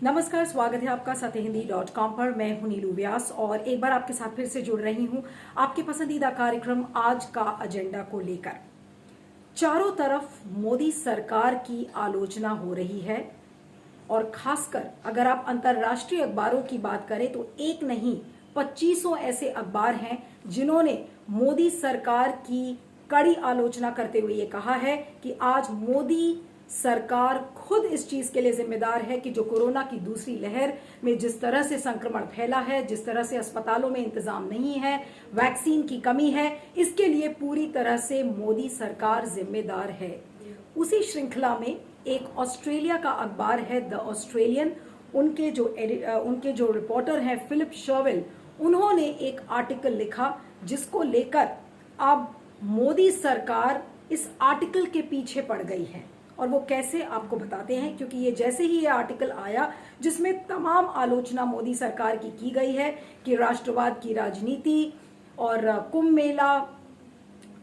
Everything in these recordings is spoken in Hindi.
नमस्कार, स्वागत है आपका सत्यहिंदी.com पर। मैं हूं नीलू व्यास और एक बार आपके साथ फिर से जुड़ रही हूं आपके पसंदीदा कार्यक्रम आज का एजेंडा को लेकर। चारों तरफ मोदी सरकार की आलोचना हो रही है और खासकर अगर आप अंतर्राष्ट्रीय अखबारों की बात करें तो एक नहीं 2500 ऐसे अखबार हैं जिन्होंने मोदी सरकार की कड़ी आलोचना करते हुए ये कहा है कि आज मोदी सरकार खुद इस चीज के लिए जिम्मेदार है कि जो कोरोना की दूसरी लहर में जिस तरह से संक्रमण फैला है, जिस तरह से अस्पतालों में इंतजाम नहीं है, वैक्सीन की कमी है, इसके लिए पूरी तरह से मोदी सरकार जिम्मेदार है। उसी श्रृंखला में एक ऑस्ट्रेलिया का अखबार है द ऑस्ट्रेलियन, उनके जो रिपोर्टर हैं फिलिप शर्विल, उन्होंने एक आर्टिकल लिखा जिसको लेकर अब मोदी सरकार इस आर्टिकल के पीछे पड़ गई है। और वो कैसे, आपको बताते हैं, क्योंकि ये जैसे ही ये आर्टिकल आया जिसमें तमाम आलोचना मोदी सरकार की गई है कि राष्ट्रवाद की राजनीति और कुंभ मेला,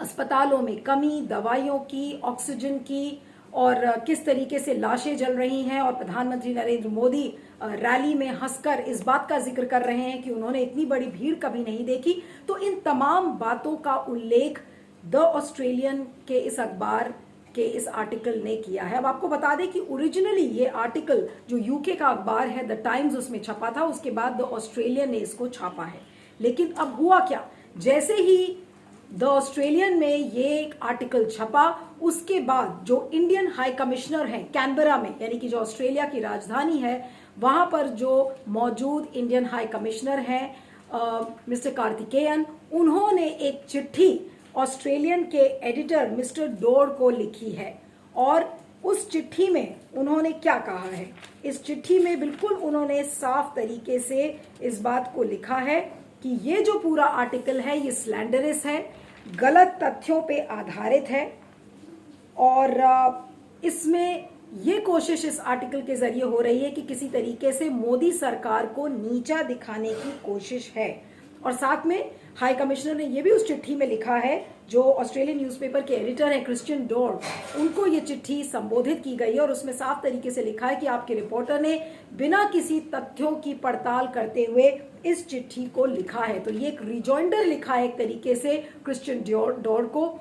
अस्पतालों में कमी, दवाइयों की, ऑक्सीजन की, और किस तरीके से लाशें जल रही हैं, और प्रधानमंत्री नरेंद्र मोदी रैली में हंसकर इस बात का जिक्र कर रहे हैं कि उन्होंने इतनी बड़ी भीड़ कभी नहीं देखी। तो इन तमाम बातों का उल्लेख द ऑस्ट्रेलियन के इस अखबार के इस आर्टिकल ने किया है। अब आपको बता दें कि ओरिजिनली ये आर्टिकल जो यूके का अखबार है द टाइम्स, उसमें छपा था, उसके बाद द ऑस्ट्रेलियन ने इसको छापा है। लेकिन अब हुआ क्या, जैसे ही द ऑस्ट्रेलियन में ये एक आर्टिकल छपा, उसके बाद जो इंडियन हाई कमिश्नर हैं कैनबरा में, यानी कि जो ऑस्ट्रेलिया की राजधानी है, वहां पर जो मौजूद इंडियन हाई कमिश्नर हैं मिस्टर कार्तिकेयन, उन्होंने एक चिट्ठी ऑस्ट्रेलियन के एडिटर मिस्टर डोर को लिखी है। और उस चिट्ठी में उन्होंने क्या कहा है, इस चिट्ठी में बिल्कुल उन्होंने साफ तरीके से इस बात को लिखा है कि ये जो पूरा आर्टिकल है ये स्लैंडरस है, गलत तथ्यों पे आधारित है, और इसमें ये कोशिश इस आर्टिकल के जरिए हो रही है कि किसी तरीके से मोदी सरकार को नीचा दिखाने की कोशिश है। और साथ में हाई कमिश्नर ने ये भी उस चिट्ठी में लिखा है, जो ऑस्ट्रेलियन न्यूज़पेपर के एडिटर हैं क्रिश्चियन डोर, उनको ये चिट्ठी संबोधित की गई है और उसमें साफ तरीके से लिखा है कि आपके रिपोर्टर ने बिना किसी तथ्यों की पड़ताल करते हुए इस चिट्ठी को लिखा है। तो ये एक रिजॉइंडर लिखा है एक तरीके से क्रिश्चियन डोर को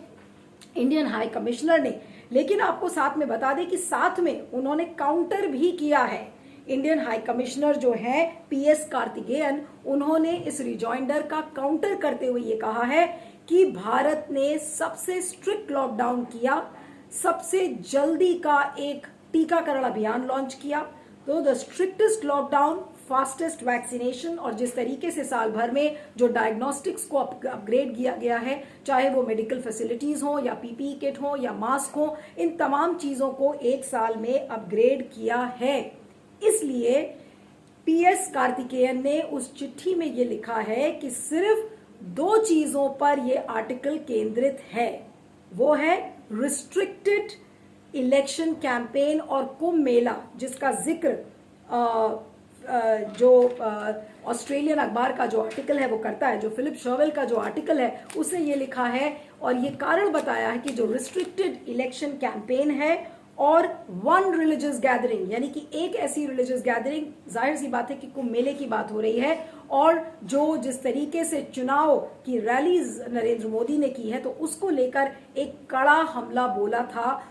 इंडियन हाई कमिश्नर ने। लेकिन आपको साथ में बता दें कि साथ में उन्होंने काउंटर भी किया है। इंडियन हाई कमिश्नर जो है पीएस कार्तिकेयन, उन्होंने इस रिजॉइंडर का काउंटर करते हुए ये कहा है कि भारत ने सबसे स्ट्रिक्ट लॉकडाउन किया, सबसे जल्दी का एक टीकाकरण अभियान लॉन्च किया। तो the strictest lockdown, fastest vaccination, और जिस तरीके से साल भर में जो डायग्नोस्टिक्स को अपग्रेड किया गया है, चाहे वो मेडिकल फैसिलिटीज हो या पीपीई किट हो या मास्क हो, इन तमाम चीजों को एक साल में अपग्रेड किया है। इसलिए पीएस कार्तिकेयन ने उस चिट्ठी में ये लिखा है कि सिर्फ दो चीजों पर यह आर्टिकल केंद्रित है, वो है रिस्ट्रिक्टेड इलेक्शन कैंपेन और कुंभ मेला, जिसका जिक्र जो ऑस्ट्रेलियन अखबार का जो आर्टिकल है वो करता है। जो फिलिप शर्विल का जो आर्टिकल है उसने ये लिखा है और ये कारण बताया है कि जो रिस्ट्रिक्टेड इलेक्शन कैंपेन है और वन रिलीजियस गैदरिंग, यानी कि एक ऐसी रिलीजियस गैदरिंग, जाहिर सी बात है कि कुंभ मेले की बात हो रही है, और जो जिस तरीके से चुनाव की रैलीज नरेंद्र मोदी ने की है, तो उसको लेकर एक कड़ा हमला बोला था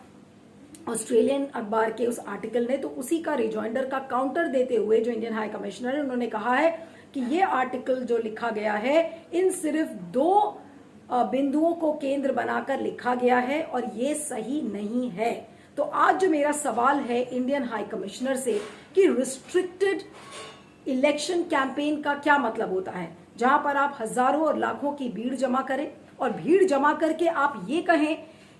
ऑस्ट्रेलियन अखबार के उस आर्टिकल ने। तो उसी का रिजॉइंडर का काउंटर देते हुए जो इंडियन हाई कमिश्नर है, उन्होंने कहा है कि ये आर्टिकल जो लिखा गया है इन सिर्फ दो बिंदुओं को केंद्र बनाकर लिखा गया है और ये सही नहीं है। तो आज जो मेरा सवाल है इंडियन हाई कमिश्नर से कि रिस्ट्रिक्टेड इलेक्शन कैंपेन का क्या मतलब होता है, जहां पर आप हजारों और लाखों की भीड़ जमा करें और भीड़ जमा करके आप ये कहें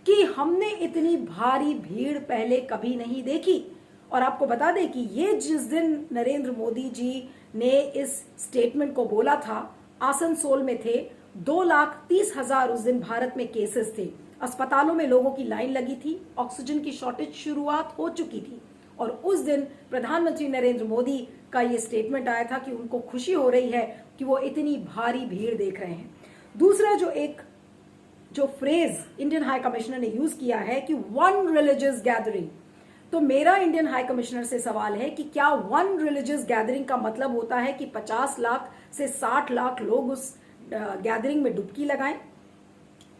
कि हमने इतनी भारी भीड़ पहले कभी नहीं देखी। और आपको बता दें कि ये जिस दिन नरेंद्र मोदी जी ने इस स्टेटमेंट को बोला था, आसनसोल में थे 2,30,000 उस दिन भारत में केसेस थे, अस्पतालों में लोगों की लाइन लगी थी, ऑक्सीजन की शॉर्टेज शुरुआत हो चुकी थी, और उस दिन प्रधानमंत्री नरेंद्र मोदी का ये स्टेटमेंट आया था कि उनको खुशी हो रही है कि वो इतनी भारी भीड़ देख रहे हैं। दूसरा जो फ्रेज इंडियन हाई कमिश्नर ने यूज किया है कि वन रिलीजियस गैदरिंग, तो मेरा इंडियन हाई कमिश्नर से सवाल है कि क्या वन रिलीजियस गैदरिंग का मतलब होता है कि 50 लाख से 60 लाख लोग उस गैदरिंग में डुबकी लगाएं?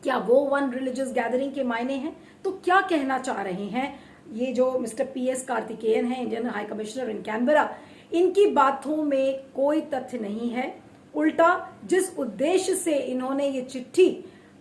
क्या वो वन रिलीजियस गैदरिंग के मायने हैं? तो क्या कहना चाह रहे हैं ये जो मिस्टर PS कार्तिकेयन है, इंडियन हाई कमिश्नर इन कैनबरा? इनकी बातों में कोई तथ्य नहीं है। उल्टा जिस उद्देश्य से इन्होंने ये चिट्ठी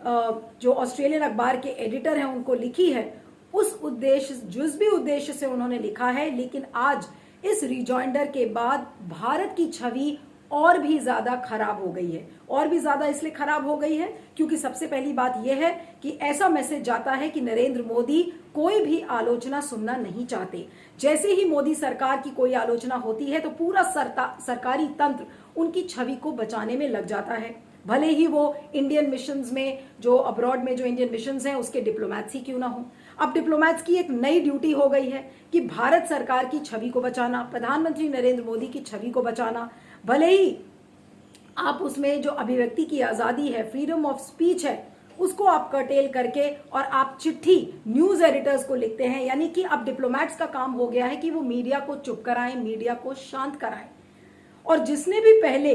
जो ऑस्ट्रेलियन अखबार के एडिटर हैं उनको लिखी है, उस उद्देश्य, जिस भी उद्देश्य से उन्होंने लिखा है, लेकिन आज इस रिजॉइंडर के बाद भारत की छवि और भी ज्यादा खराब हो गई है। और भी ज्यादा इसलिए खराब हो गई है क्योंकि सबसे पहली बात यह है कि ऐसा मैसेज जाता है कि नरेंद्र मोदी कोई भी आलोचना सुनना नहीं चाहते। जैसे ही मोदी सरकार की कोई आलोचना होती है तो पूरा सरकारी तंत्र उनकी छवि को बचाने में लग जाता है, भले ही वो इंडियन मिशंस में, जो अब्रॉड में जो इंडियन मिशंस हैं उसके डिप्लोमैट्स ही क्यों ना हो। अब डिप्लोमैट्स की एक नई ड्यूटी हो गई है कि भारत सरकार की छवि को बचाना, प्रधानमंत्री नरेंद्र मोदी की छवि को बचाना। भले ही आप उसमें जो अभिव्यक्ति की आजादी है, फ्रीडम ऑफ स्पीच है, उसको आप कर्टेल करके और आप चिट्ठी न्यूज एडिटर्स को लिखते हैं, यानी कि अब डिप्लोमैट्स का काम हो गया है कि वो मीडिया को चुप कराएं, मीडिया को शांत कराएं। और जिसने भी पहले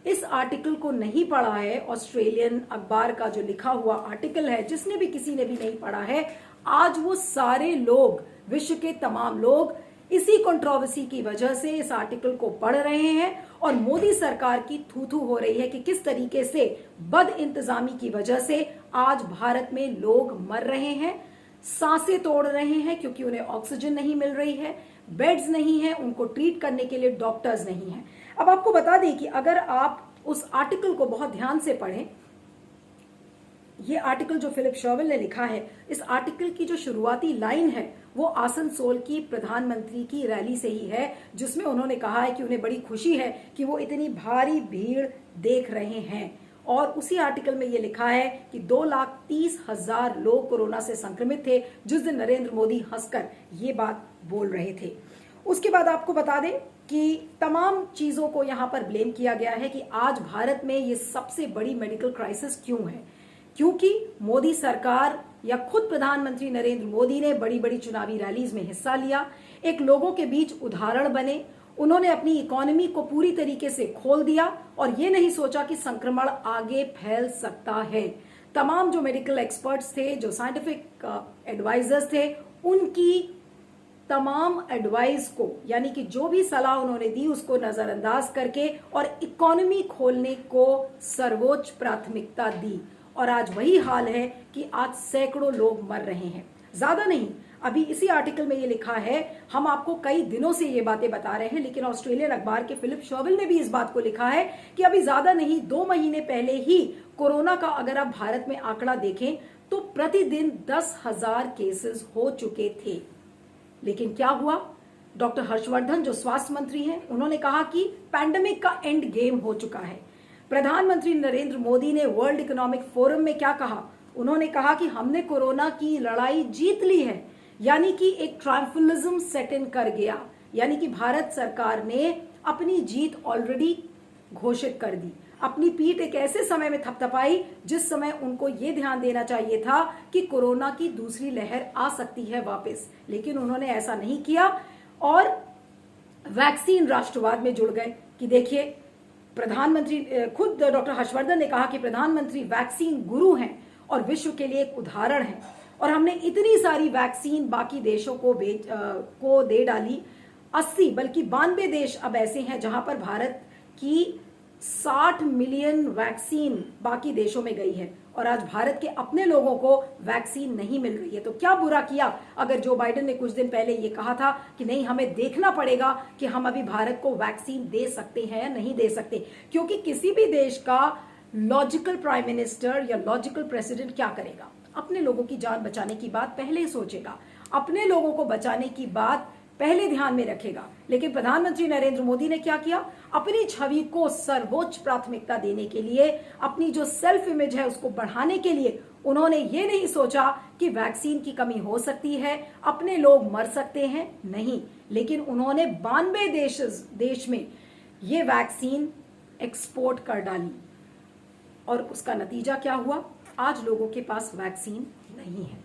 इस आर्टिकल को नहीं पढ़ा है, ऑस्ट्रेलियन अखबार का जो लिखा हुआ आर्टिकल है, जिसने भी, किसी ने भी नहीं पढ़ा है, आज वो सारे लोग, विश्व के तमाम लोग इसी कंट्रोवर्सी की वजह से इस आर्टिकल को पढ़ रहे हैं और मोदी सरकार की थू-थू हो रही है कि किस तरीके से बद इंतजामी की वजह से आज भारत में लोग मर रहे हैं, सांसें तोड़ रहे हैं क्योंकि उन्हें ऑक्सीजन नहीं मिल रही है, बेड्स नहीं है, उनको ट्रीट करने के लिए डॉक्टर्स नहीं है। अब आपको बता दें कि अगर आप उस आर्टिकल को बहुत ध्यान से पढ़ें, ये आर्टिकल जो फिलिप शर्विल ने लिखा है, इस आर्टिकल की जो शुरुआती लाइन है वो आसनसोल की प्रधानमंत्री की रैली से ही है, जिसमें उन्होंने कहा है कि उन्हें बड़ी खुशी है कि वो इतनी भारी भीड़ देख रहे हैं। और उसी आर्टिकल में ये लिखा है कि 2,30,000 लोग कोरोना से संक्रमित थे जिस दिन नरेंद्र मोदी हंसकर ये बात बोल रहे थे। उसके बाद आपको बता दें कि तमाम चीजों को यहां पर ब्लेम किया गया है कि आज भारत में ये सबसे बड़ी मेडिकल क्राइसिस क्यों है, क्योंकि मोदी सरकार या खुद प्रधानमंत्री नरेंद्र मोदी ने बड़ी बड़ी चुनावी रैलीज में हिस्सा लिया, एक लोगों के बीच उदाहरण बने, उन्होंने अपनी इकोनॉमी को पूरी तरीके से खोल दिया और ये नहीं सोचा कि संक्रमण आगे फैल सकता है। तमाम जो मेडिकल एक्सपर्ट्स थे, जो साइंटिफिक एडवाइजर्स थे, उनकी तमाम एडवाइस को, यानी कि जो भी सलाह उन्होंने दी उसको नजरअंदाज करके और इकोनॉमी खोलने को सर्वोच्च प्राथमिकता दी। और आज वही हाल है कि आज सैकड़ों लोग मर रहे हैं, ज्यादा नहीं। अभी इसी आर्टिकल में ये लिखा है, हम आपको कई दिनों से ये बातें बता रहे हैं, लेकिन ऑस्ट्रेलियन अखबार के फिलिप शर्विल ने भी इस बात को लिखा है कि अभी ज्यादा नहीं, 2 महीने पहले ही कोरोना का अगर आप भारत में आंकड़ा देखें तो प्रतिदिन 10,000 केसेस हो चुके थे। लेकिन क्या हुआ? डॉक्टर हर्षवर्धन जो स्वास्थ्य मंत्री हैं, उन्होंने कहा कि पैंडेमिक का एंड गेम हो चुका है। प्रधानमंत्री नरेंद्र मोदी ने वर्ल्ड इकोनॉमिक फोरम में क्या कहा? उन्होंने कहा कि हमने कोरोना की लड़ाई जीत ली है, यानी कि एक ट्रायम्फलिज्म सेट इन कर गया, यानी कि भारत सरकार ने अपनी जीत ऑलरेडी घोषित कर दी। अपनी पीठ एक ऐसे समय में थपथपाई जिस समय उनको ये ध्यान देना चाहिए था कि कोरोना की दूसरी लहर आ सकती है वापस, लेकिन उन्होंने ऐसा नहीं किया और वैक्सीन राष्ट्रवाद में जुड़ गए। कि देखिए, प्रधानमंत्री, खुद डॉक्टर हर्षवर्धन ने कहा कि प्रधानमंत्री वैक्सीन गुरु हैं और विश्व के लिए एक उदाहरण है, और हमने इतनी सारी वैक्सीन बाकी देशों को दे डाली। 80 बल्कि 92 देश अब ऐसे हैं जहां पर भारत की 60 मिलियन वैक्सीन बाकी देशों में गई है और आज भारत के अपने लोगों को वैक्सीन नहीं मिल रही है। तो क्या बुरा किया अगर जो बाइडेन ने कुछ दिन पहले ये कहा था कि नहीं, हमें देखना पड़ेगा कि हम अभी भारत को वैक्सीन दे सकते हैं या नहीं दे सकते, क्योंकि किसी भी देश का लॉजिकल प्राइम मिनिस्टर या लॉजिकल प्रेसिडेंट क्या करेगा? अपने लोगों की जान बचाने की बात पहले सोचेगा, अपने लोगों को बचाने की बात पहले ध्यान में रखेगा। लेकिन प्रधानमंत्री नरेंद्र मोदी ने क्या किया? अपनी छवि को सर्वोच्च प्राथमिकता देने के लिए, अपनी जो सेल्फ इमेज है उसको बढ़ाने के लिए उन्होंने ये नहीं सोचा कि वैक्सीन की कमी हो सकती है, अपने लोग मर सकते हैं, नहीं, लेकिन उन्होंने 92 देश में ये वैक्सीन एक्सपोर्ट कर डाली और उसका नतीजा क्या हुआ? आज लोगों के पास वैक्सीन नहीं है।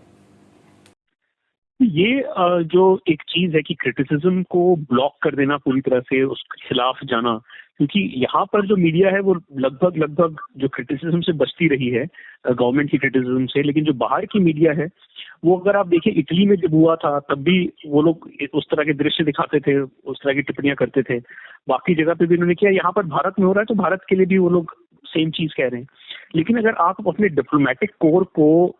ये जो एक चीज है कि क्रिटिसिज्म को ब्लॉक कर देना, पूरी तरह से उसके खिलाफ जाना, क्योंकि यहाँ पर जो मीडिया है वो लगभग जो क्रिटिसिज्म से बचती रही है, गवर्नमेंट की क्रिटिसिज्म से, लेकिन जो बाहर की मीडिया है वो अगर आप देखें, इटली में जब हुआ था तब भी वो लोग उस तरह के दृश्य दिखाते थे, उस तरह की टिप्पणियां करते थे, बाकी जगह पे भी उन्होंने किया। यहाँ पर भारत में हो रहा है तो भारत के लिए भी वो लोग सेम चीज कह रहे हैं। लेकिन अगर आप अपने डिप्लोमेटिक कोर को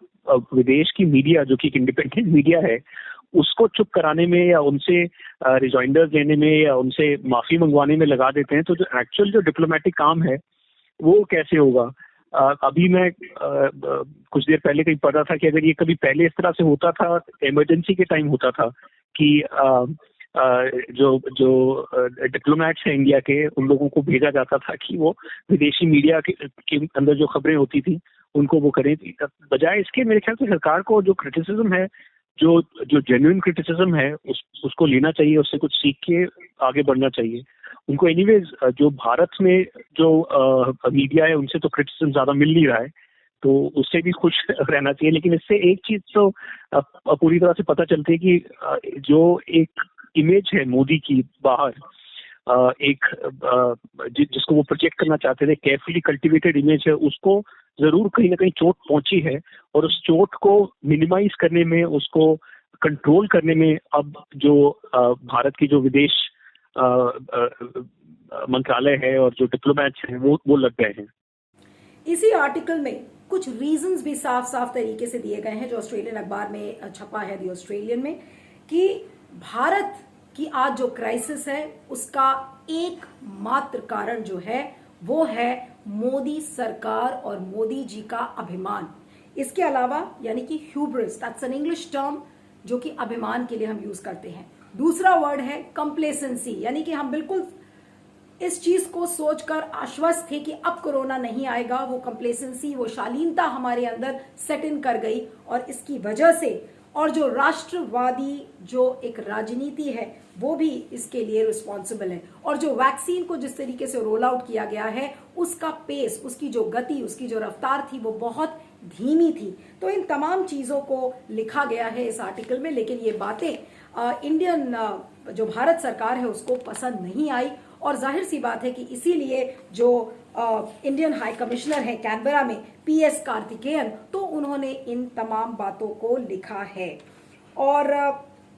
विदेश की मीडिया, जो कि एक इंडिपेंडेंट मीडिया है, उसको चुप कराने में या उनसे रिजॉइंडर्स देने में या उनसे माफी मंगवाने में लगा देते हैं, तो जो एक्चुअल जो डिप्लोमेटिक काम है वो कैसे होगा? अभी मैं कुछ देर पहले कहीं पढ़ा था कि अगर ये कभी पहले इस तरह से होता था, इमरजेंसी के टाइम होता था कि जो डिप्लोमेट्स हैं इंडिया के, उन लोगों को भेजा जाता था कि वो विदेशी मीडिया के अंदर जो खबरें होती थी उनको वो करें। बजाय इसके मेरे ख्याल से सरकार को जो क्रिटिसिज्म है, जो जेन्युइन क्रिटिसिज्म है, उसको लेना चाहिए, उससे कुछ सीख के आगे बढ़ना चाहिए उनको। एनीवेज जो भारत में जो मीडिया है उनसे तो क्रिटिसिज्म ज्यादा मिल नहीं रहा है, तो उससे भी खुश रहना चाहिए। लेकिन इससे एक चीज तो पूरी तरह से पता चलती है कि जो एक इमेज है मोदी की बाहर, एक जिसको वो प्रोजेक्ट करना चाहते थे, केयरफुली कल्टिवेटेड इमेज है, उसको जरूर कहीं ना कहीं चोट पहुंची है। और उस चोट को मिनिमाइज करने में, उसको कंट्रोल करने में अब जो भारत की जो विदेश मंत्रालय है और जो डिप्लोमेट्स हैं वो लग गए हैं। इसी आर्टिकल में कुछ रीजंस भी साफ साफ तरीके से दिए गए हैं, जो ऑस्ट्रेलियन अखबार में छपा है, दी ऑस्ट्रेलियन में, कि भारत की आज जो क्राइसिस है उसका एकमात्र कारण जो है वो है मोदी सरकार और मोदी जी का अभिमान। इसके अलावा, यानी कि hubris, that's an English term जो कि अभिमान के लिए हम यूज करते हैं। दूसरा वर्ड है कंप्लेसेंसी, यानी कि हम बिल्कुल इस चीज को सोचकर आश्वस्त थे कि अब कोरोना नहीं आएगा। वो कंप्लेसेंसी, वो शालीनता हमारे अंदर सेट इन कर गई, और इसकी वजह से, और जो राष्ट्रवादी जो एक राजनीति है वो भी इसके लिए रिस्पॉन्सिबल है। और जो वैक्सीन को जिस तरीके से रोल आउट किया गया है, उसका पेस, उसकी जो गति, उसकी जो रफ्तार थी वो बहुत धीमी थी। तो इन तमाम चीजों को लिखा गया है इस आर्टिकल में, लेकिन ये बातें इंडियन जो भारत सरकार है उसको पसंद नहीं आई। और जाहिर सी बात है कि इसीलिए जो इंडियन हाई कमिश्नर है कैनबरा में, PS कार्तिकेयन, तो उन्होंने इन तमाम बातों को लिखा है। और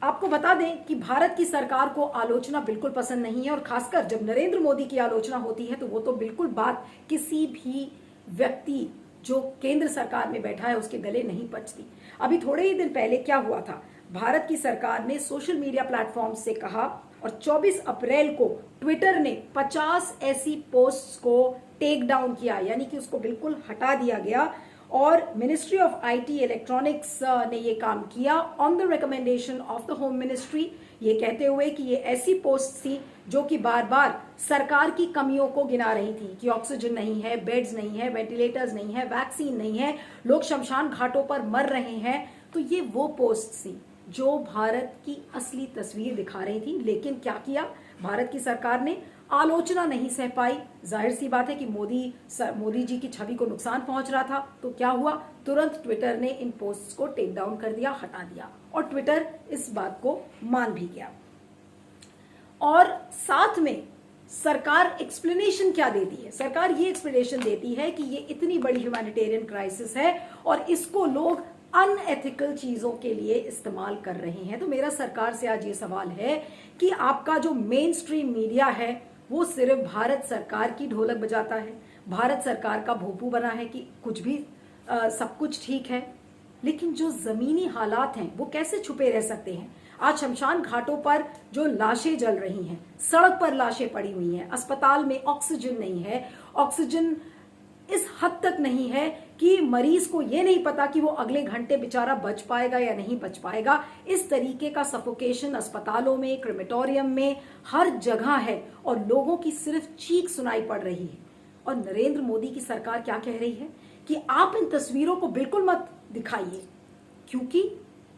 आपको बता दें कि भारत की सरकार को आलोचना बिल्कुल पसंद नहीं है, और खासकर जब नरेंद्र मोदी की आलोचना होती है तो वो तो बिल्कुल बात किसी भी व्यक्ति जो केंद्र सरकार में बैठा है उसके गले नहीं पचती। अभी थोड़े ही दिन पहले क्या हुआ था, भारत की सरकार ने सोशल मीडिया प्लेटफॉर्म से कहा, और 24 अप्रैल को ट्विटर ने 50 ऐसी पोस्ट्स को टेक डाउन किया, यानी कि उसको बिल्कुल हटा दिया गया। और मिनिस्ट्री ऑफ IT इलेक्ट्रॉनिक्स ने ये काम किया on the recommendation of the home ministry, ये कहते हुए कि ये ऐसी पोस्ट थी जो कि बार बार सरकार की कमियों को गिना रही थी कि ऑक्सीजन नहीं है, बेड्स नहीं है, वेंटिलेटर्स नहीं है, वैक्सीन नहीं है, लोग शमशान घाटों पर मर रहे हैं। तो ये वो पोस्ट थी जो भारत की असली तस्वीर दिखा रही थी। लेकिन क्या किया भारत की सरकार ने? आलोचना नहीं सह पाई। जाहिर सी बात है कि मोदी जी की छवि को नुकसान पहुंच रहा था, तो क्या हुआ, तुरंत ट्विटर ने इन पोस्ट्स को टेक डाउन कर दिया, हटा दिया, और ट्विटर इस बात को मान भी गया। और साथ में सरकार एक्सप्लेनेशन क्या देती है? सरकार ये एक्सप्लेनेशन देती है कि ये इतनी बड़ी ह्यूमैनिटेरियन क्राइसिस है और इसको लोग अनएथिकल चीजों के लिए इस्तेमाल कर रहे हैं। तो मेरा सरकार से आज ये सवाल है कि आपका जो मेन स्ट्रीम मीडिया है वो सिर्फ भारत सरकार की ढोलक बजाता है, भारत सरकार का भोंपू बना है कि कुछ भी सब कुछ ठीक है, लेकिन जो जमीनी हालात हैं वो कैसे छुपे रह सकते हैं? आज शमशान घाटों पर जो लाशें जल रही हैं, सड़क पर लाशें पड़ी हुई हैं, अस्पताल में ऑक्सीजन नहीं है, ऑक्सीजन इस हद तक नहीं है कि मरीज को ये नहीं पता कि वो अगले घंटे बेचारा बच पाएगा या नहीं बच पाएगा। इस तरीके का सफोकेशन अस्पतालों में, क्रेमेटोरियम में, हर जगह है, और लोगों की सिर्फ चीख सुनाई पड़ रही है। और नरेंद्र मोदी की सरकार क्या कह रही है कि आप इन तस्वीरों को बिल्कुल मत दिखाइए, क्योंकि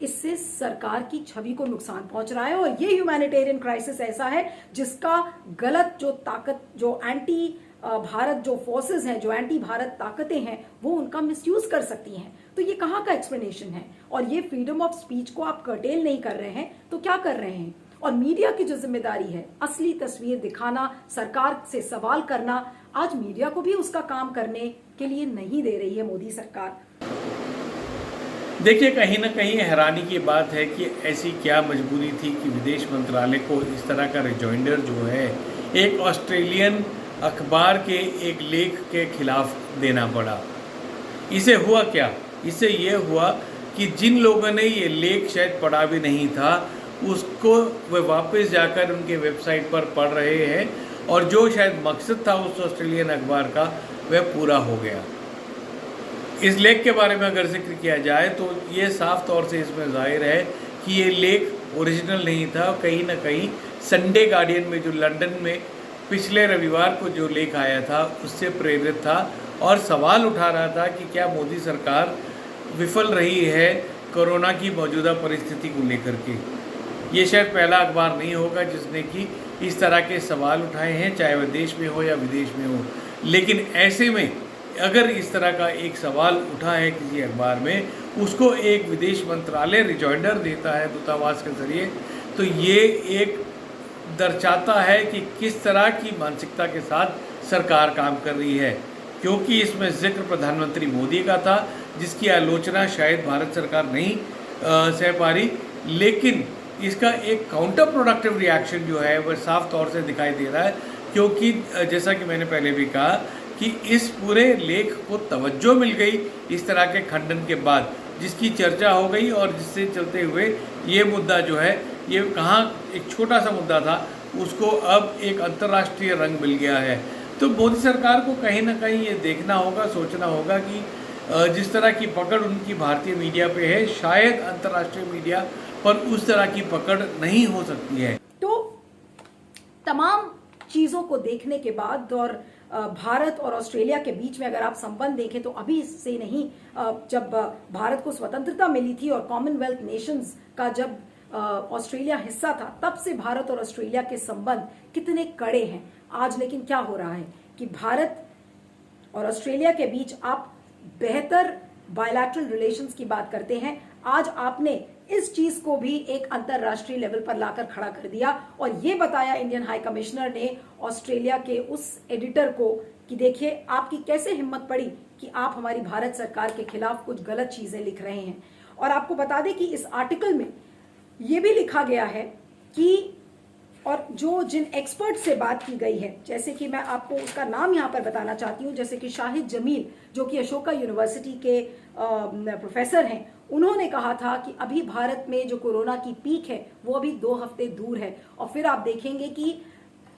इससे सरकार की छवि को नुकसान पहुंच रहा है। और ये ह्यूमैनिटेरियन क्राइसिस ऐसा है जिसका गलत जो ताकत, जो एंटी भारत जो फोर्सेस हैं, जो एंटी भारत ताकतें हैं, वो उनका मिसयूज कर सकती हैं। तो तो ये कहाँ का एक्सप्लेनेशन है? और ये फ्रीडम ऑफ स्पीच को आप कर्टेल नहीं कर रहे हैं तो क्या कर रहे हैं? और मीडिया की जो जिम्मेदारी है असली तस्वीर दिखाना, सरकार से सवाल करना, आज मीडिया को भी उसका काम करने के लिए नहीं दे रही है मोदी सरकार। देखिए, कहीं ना कहीं हैरानी की बात है कि ऐसी क्या मजबूरी थी कि विदेश मंत्रालय को इस तरह का रिजॉइंडर जो है एक ऑस्ट्रेलियन अखबार के एक लेख के खिलाफ देना पड़ा। इसे हुआ क्या? इससे ये हुआ कि जिन लोगों ने ये लेख शायद पढ़ा भी नहीं था, उसको वे वापस जाकर उनके वेबसाइट पर पढ़ रहे हैं और जो शायद मकसद था उस ऑस्ट्रेलियन अखबार का वह पूरा हो गया। इस लेख के बारे में अगर जिक्र किया जाए तो ये साफ तौर से इसमें जाहिर है कि ये लेख ओरिजिनल नहीं था। कहीं ना कहीं संडे गार्डियन में जो लंदन में पिछले रविवार को जो लेख आया था उससे प्रेरित था और सवाल उठा रहा था कि क्या मोदी सरकार विफल रही है कोरोना की मौजूदा परिस्थिति को लेकर के। ये शायद पहला अखबार नहीं होगा जिसने कि इस तरह के सवाल उठाए हैं, चाहे वह देश में हो या विदेश में हो। लेकिन ऐसे में अगर इस तरह का एक सवाल उठा है किसी अखबार में, उसको एक विदेश मंत्रालय रिजॉइंडर देता है दूतावास के जरिए, तो ये एक दर्शाता है कि किस तरह की मानसिकता के साथ सरकार काम कर रही है। क्योंकि इसमें जिक्र प्रधानमंत्री मोदी का था जिसकी आलोचना शायद भारत सरकार नहीं सह पा रही, लेकिन इसका एक काउंटर प्रोडक्टिव रिएक्शन जो है वह साफ तौर से दिखाई दे रहा है। क्योंकि जैसा कि मैंने पहले भी कहा कि इस पूरे लेख को तवज्जो मिल गई इस तरह के खंडन के बाद, जिसकी चर्चा हो गई और जिससे चलते हुए ये मुद्दा जो है, ये कहाँ एक छोटा सा मुद्दा था, उसको अब एक अंतर्राष्ट्रीय रंग मिल गया है। तो मोदी सरकार को कहीं ना कहीं ये देखना होगा, सोचना होगा कि जिस तरह की पकड़ उनकी भारतीय मीडिया पे है, शायद अंतर्राष्ट्रीय मीडिया पर उस तरह की पकड़ नहीं हो सकती है। तो तमाम चीजों को देखने के बाद और भारत और ऑस्ट्रेलिया के बीच में अगर आप संबंध देखें तो अभी से नहीं, जब भारत को स्वतंत्रता मिली थी और कॉमनवेल्थ नेशंस का जब ऑस्ट्रेलिया हिस्सा था, तब से भारत और ऑस्ट्रेलिया के संबंध कितने कड़े हैं। आज लेकिन क्या हो रहा है कि भारत और ऑस्ट्रेलिया के बीच आप बेहतर बायलैटरल रिलेशंस की बात करते हैं। आज आपने इस चीज को भी एक अंतरराष्ट्रीय लेवल पर लाकर खड़ा कर दिया और ये बताया इंडियन हाई कमिश्नर ने ऑस्ट्रेलिया के उस एडिटर को कि देखिए आपकी कैसे हिम्मत पड़ी कि आप हमारी भारत सरकार के खिलाफ कुछ गलत चीजें लिख रहे हैं। और आपको बता दें कि इस आर्टिकल में ये भी लिखा गया है कि और जिन एक्सपर्ट से बात की गई है, जैसे कि मैं आपको उसका नाम यहाँ पर बताना चाहती हूँ, जैसे कि शाहिद जमील जो कि अशोका यूनिवर्सिटी के प्रोफेसर हैं, उन्होंने कहा था कि अभी भारत में जो कोरोना की पीक है वो अभी 2 हफ्ते दूर है और फिर आप देखेंगे कि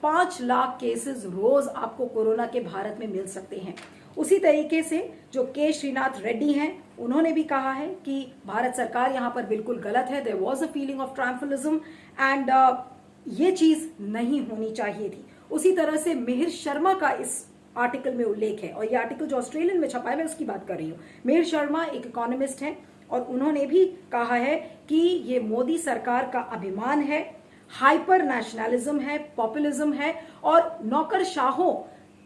5 लाख केसेस रोज आपको कोरोना के भारत में मिल सकते हैं। उसी तरीके से जो के श्रीनाथ रेड्डी हैं, उन्होंने भी कहा है कि भारत सरकार यहाँ पर बिल्कुल गलत है, there was a feeling of triumphalism and ये चीज नहीं होनी चाहिए थी। उसी तरह से मिहिर शर्मा का इस आर्टिकल में उल्लेख है और ये आर्टिकल जो ऑस्ट्रेलियन में छपा है मैं उसकी बात कर रही हूँ। मिहिर शर्मा एक इकोनॉमिस्ट हैं और उन्होंने भी कहा है कि ये मोदी सरकार का अभिमान है, हाइपर नेशनलिज्म है, पॉपुलिज्म है और नौकरशाहों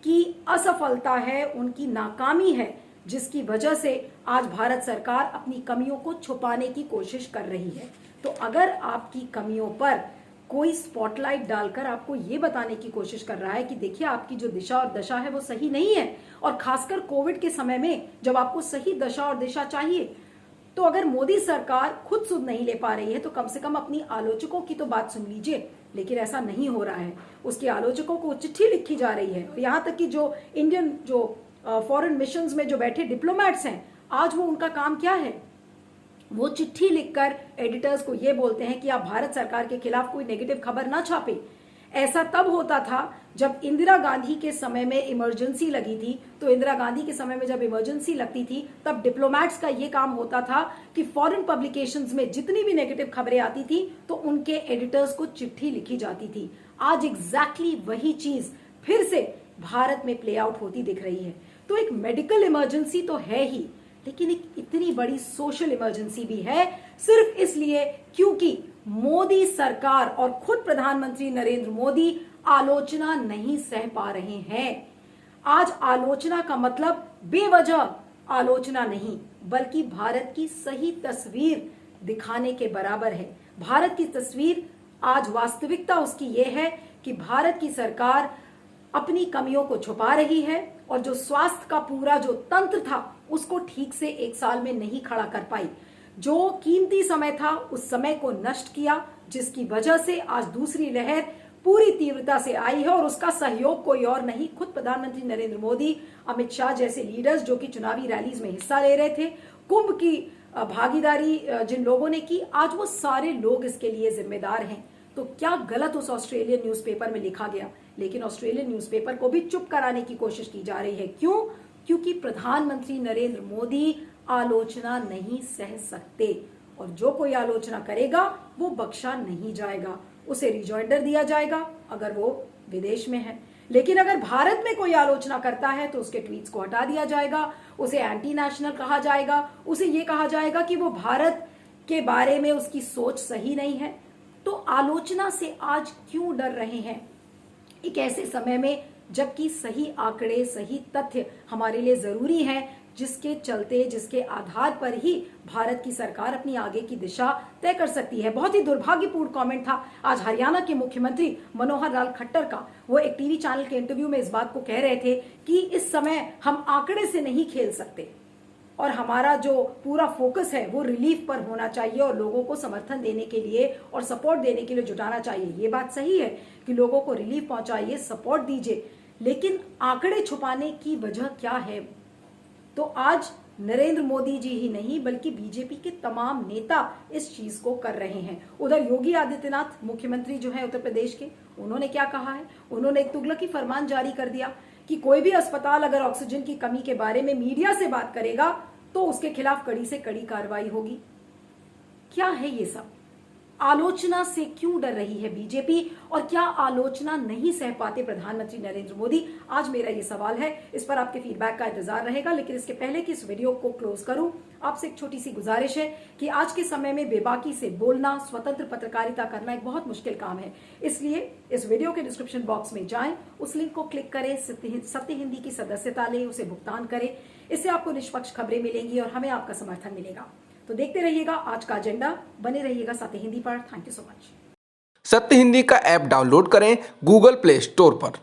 की असफलता है, उनकी नाकामी है, जिसकी वजह से आज भारत सरकार अपनी कमियों को छुपाने की कोशिश कर रही है। तो अगर आपकी कमियों पर कोई स्पॉटलाइट डालकर आपको ये बताने की कोशिश कर रहा है कि देखिए आपकी जो दिशा और दशा है वो सही नहीं है, और खासकर कोविड के समय में जब आपको सही दशा और दिशा चाहिए, तो अगर मोदी सरकार खुद सुध नहीं ले पा रही है तो कम से कम अपनी आलोचकों की तो बात सुन लीजिए। लेकिन ऐसा नहीं हो रहा है। उसके आलोचकों को चिट्ठी लिखी जा रही है और यहाँ तक कि जो इंडियन जो फॉरेन मिशंस में जो बैठे डिप्लोमेट्स हैं, आज वो उनका काम क्या है, वो चिट्ठी लिखकर एडिटर्स को ये बोलते हैं कि आप भारत सरकार के खिलाफ कोई नेगेटिव खबर ना छापे। ऐसा तब होता था जब इंदिरा गांधी के समय में इमरजेंसी लगी थी, तो इंदिरा गांधी के समय में जब इमरजेंसी लगती थी तब डिप्लोमैट्स का ये काम होता था कि फॉरेन पब्लिकेशंस में जितनी भी नेगेटिव खबरें आती थी तो उनके एडिटर्स को चिट्ठी लिखी जाती थी। आज एग्जैक्टली वही चीज फिर से भारत में प्ले आउट होती दिख रही है। तो एक मेडिकल इमरजेंसी तो है ही, लेकिन एक इतनी बड़ी सोशल इमरजेंसी भी है, सिर्फ इसलिए क्योंकि मोदी सरकार और खुद प्रधानमंत्री नरेंद्र मोदी आलोचना नहीं सह पा रहे हैं। आज आलोचना का मतलब बेवजह आलोचना नहीं बल्कि भारत की सही तस्वीर दिखाने के बराबर है। भारत की तस्वीर आज वास्तविकता उसकी ये है कि भारत की सरकार अपनी कमियों को छुपा रही है और जो स्वास्थ्य का पूरा जो तंत्र था उसको ठीक से 1 साल में नहीं खड़ा कर पाई। जो कीमती समय था उस समय को नष्ट किया, जिसकी वजह से आज दूसरी लहर पूरी तीव्रता से आई है और उसका सहयोग कोई और नहीं, खुद प्रधानमंत्री नरेंद्र मोदी, अमित शाह जैसे लीडर्स जो कि चुनावी रैलीज में हिस्सा ले रहे थे, कुंभ की भागीदारी जिन लोगों ने की, आज वो सारे लोग इसके लिए जिम्मेदार हैं। तो क्या गलत उस ऑस्ट्रेलियन न्यूज़पेपर में लिखा गया, लेकिन ऑस्ट्रेलियन न्यूज़पेपर को भी चुप कराने की कोशिश की जा रही है। क्यों? क्योंकि प्रधानमंत्री नरेंद्र मोदी आलोचना नहीं सह सकते और जो कोई आलोचना करेगा वो बख्शा नहीं जाएगा, उसे रिजॉइंडर दिया जाएगा अगर वो विदेश में है। लेकिन अगर भारत में कोई आलोचना करता है तो उसके ट्वीट्स को हटा दिया जाएगा, उसे एंटी नेशनल कहा जाएगा, उसे ये कहा जाएगा कि वो भारत के बारे में उसकी सोच सही नहीं है। तो आलोचना से आज क्यों डर रहे हैं एक ऐसे समय में जबकि सही आंकड़े, सही तथ्य हमारे लिए जरूरी हैं, जिसके चलते, जिसके आधार पर ही भारत की सरकार अपनी आगे की दिशा तय कर सकती है। बहुत ही दुर्भाग्यपूर्ण कमेंट था आज हरियाणा के मुख्यमंत्री मनोहर लाल खट्टर का। वो एक टीवी चैनल के इंटरव्यू में इस बात को कह रहे थे कि इस समय हम आंकड़े से नहीं खेल सकते और हमारा जो पूरा फोकस है वो रिलीफ पर होना चाहिए और लोगों को समर्थन देने के लिए और सपोर्ट देने के लिए जुटाना चाहिए। ये बात सही है कि लोगों को रिलीफ पहुंचाइए, सपोर्ट दीजिए, लेकिन आंकड़े छुपाने की वजह क्या है? तो आज नरेंद्र मोदी जी ही नहीं बल्कि बीजेपी के तमाम नेता इस चीज को कर रहे हैं। उधर योगी आदित्यनाथ मुख्यमंत्री जो है उत्तर प्रदेश के, उन्होंने क्या कहा है? उन्होंने एक तुगलकी फरमान जारी कर दिया कि कोई भी अस्पताल अगर ऑक्सीजन की कमी के बारे में मीडिया से बात करेगा तो उसके खिलाफ कड़ी से कड़ी कार्रवाई होगी। क्या है ये सब? आलोचना से क्यों डर रही है बीजेपी और क्या आलोचना नहीं सह पाते प्रधानमंत्री नरेंद्र मोदी? आज मेरा ये सवाल है, इस पर आपके फीडबैक का इंतजार रहेगा। लेकिन इसके पहले कि इस वीडियो को क्लोज करूं, आपसे एक छोटी सी गुजारिश है कि आज के समय में बेबाकी से बोलना, स्वतंत्र पत्रकारिता करना एक बहुत मुश्किल काम है। इसलिए इस वीडियो के डिस्क्रिप्शन बॉक्स में जाएं, उस लिंक को क्लिक करें, सत्य हिंदी की सदस्यता लें, उसे भुगतान करें। इससे आपको निष्पक्ष खबरें मिलेंगी और हमें आपका समर्थन मिलेगा। तो देखते रहिएगा आज का एजेंडा, बने रहिएगा सत्य हिंदी पर। Thank you so much. सत्य हिंदी का ऐप डाउनलोड करें गूगल प्ले स्टोर पर।